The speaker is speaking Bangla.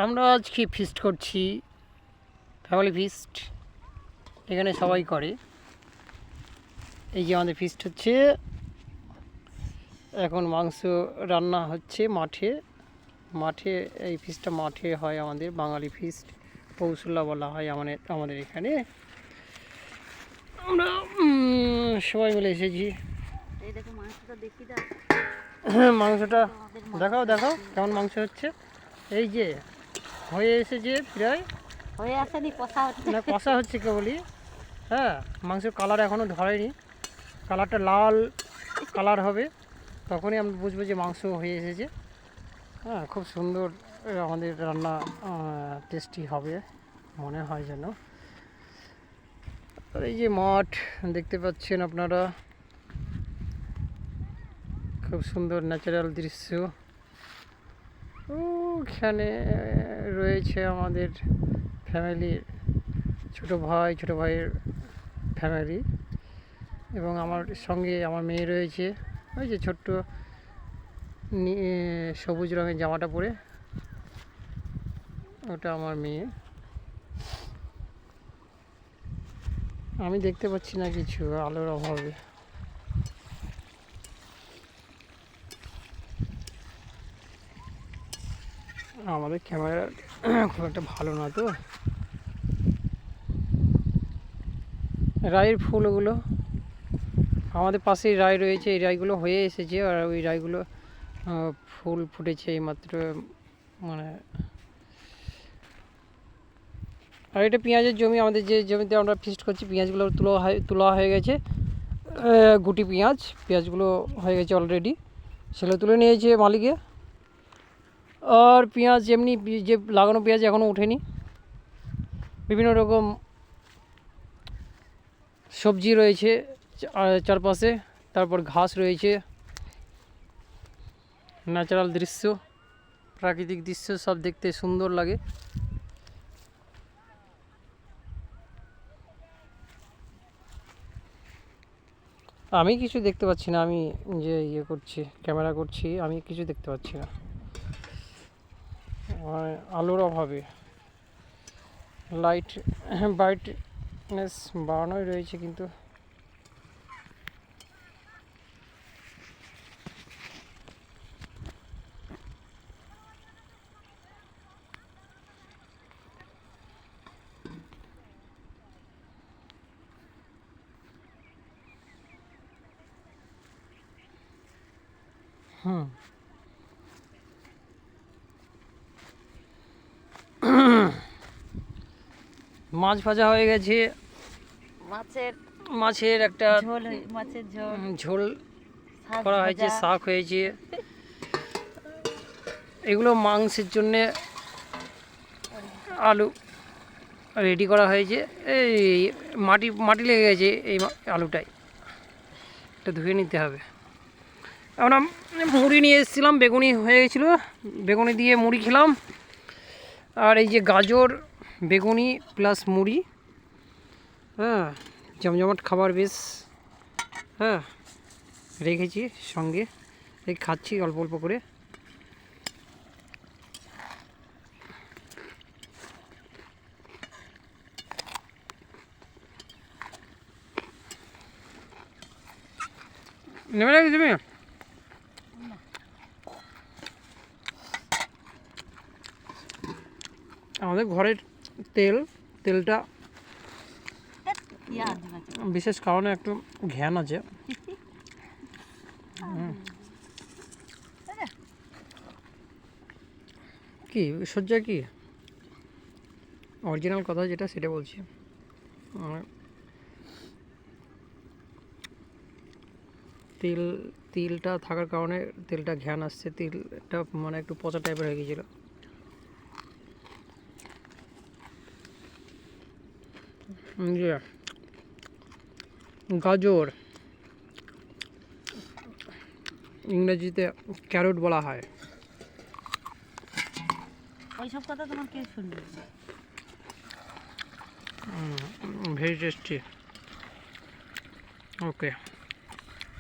আমরা আজকে ফিস্ট করছি, ফ্যামিলি ফিস্ট। এখানে সবাই করে। এই যে আমাদের ফিস্ট হচ্ছে, এখন মাংস রান্না হচ্ছে মাঠে এই ফিস্টটা মাঠে হয় আমাদের বাঙালি ফিস্ট, পৌষুল্লা বলা হয় আমাদের এখানে। আমরা সবাই মিলে এসেছি। মাংসটা দেখাও কেমন মাংস হচ্ছে। এই যে হয়ে এসেছে, প্রায় হয়ে আসেনি, কষা হচ্ছে না, কষা হচ্ছে কেবলই। হ্যাঁ, মাংসের কালার এখনও ধরেনি। কালারটা লাল কালার হবে, তখনই আমরা বুঝবো যে মাংস হয়ে এসেছে। হ্যাঁ, খুব সুন্দর আমাদের রান্না, টেস্টি হবে মনে হয় যেন। আর এই যে মাঠ দেখতে পাচ্ছেন আপনারা, খুব সুন্দর ন্যাচারাল দৃশ্য। ওখানে রয়েছে আমাদের ফ্যামিলির ছোট ভাইয়ের ফ্যামিলি, এবং আমার সঙ্গে আমার মেয়ে রয়েছে। ওই যে ছোট্ট সবুজ রঙের জামাটা পরে, ওটা আমার মেয়ে। আমি দেখতে পাচ্ছি না কিছু, আলোর অভাবে। আমাদের ক্যামেরা খুব একটা ভালো না তো। রায়ের ফুলগুলো, আমাদের পাশেই রায় রয়েছে, এই রায়গুলো হয়ে এসেছে, আর ওই রায়গুলো ফুল ফুটেছে এইমাত্র। মানে আর এটা পেঁয়াজের জমি, আমাদের যে জমিতে আমরা ফিস্ট করছি, পেঁয়াজগুলো তোলা হয়ে গেছে। গুটি পেঁয়াজগুলো হয়ে গেছে অলরেডি, সেগুলো তুলে নিয়েছে মালিকে। আর পেঁয়াজ এমনি যে লাগানো পেঁয়াজ এখনও ওঠেনি। বিভিন্ন রকম সবজি রয়েছে চারপাশে, তারপর ঘাস রয়েছে। ন্যাচারাল দৃশ্য, প্রাকৃতিক দৃশ্য সব দেখতে সুন্দর লাগে। আমি কিছু দেখতে পাচ্ছি না, আমি যে করছি, ক্যামেরা করছি, আমি কিছু দেখতে পাচ্ছি না, আলোর অভাবে। ব্রাইটনেস বাড়ানোই রয়েছে, কিন্তু মাছ ভাজা হয়ে গেছে। মাছের একটা ঝোল করা হয়েছে, শাক হয়েছে। এগুলো মাংসের জন্যে আলু রেডি করা হয়েছে। এই মাটি লেগে গেছে এই আলুটাই, এটা ধুয়ে নিতে হবে। আমরা মুড়ি নিয়ে এসেছিলাম, বেগুনি হয়ে গেছিলো, বেগুনি দিয়ে মুড়ি খেলাম। আর এই যে গাজর, বেগুনি প্লাস মুড়ি, হ্যাঁ, জমজমাট খাবার বেশ। হ্যাঁ, রেখেছি সঙ্গে, এই খাচ্ছি অল্প অল্প করে। নেবে নাকি তুমি? আমাদের ঘরের তেলটা বিশেষ কারণে একটু ঘ্যান আছে। কি সজ্জা, কি অরিজিনাল কথা যেটা সেটা বলছি। তিলটা থাকার কারণে তেলটা ঘ্যান আসছে, তিলটা মানে একটু পচা টাইপের হয়ে গিয়েছিল। গাজর, ইংরেজিতে ক্যারট বলা হয়। ওইসব কথা তোমার কে শুনবে? Very tasty. ওকে।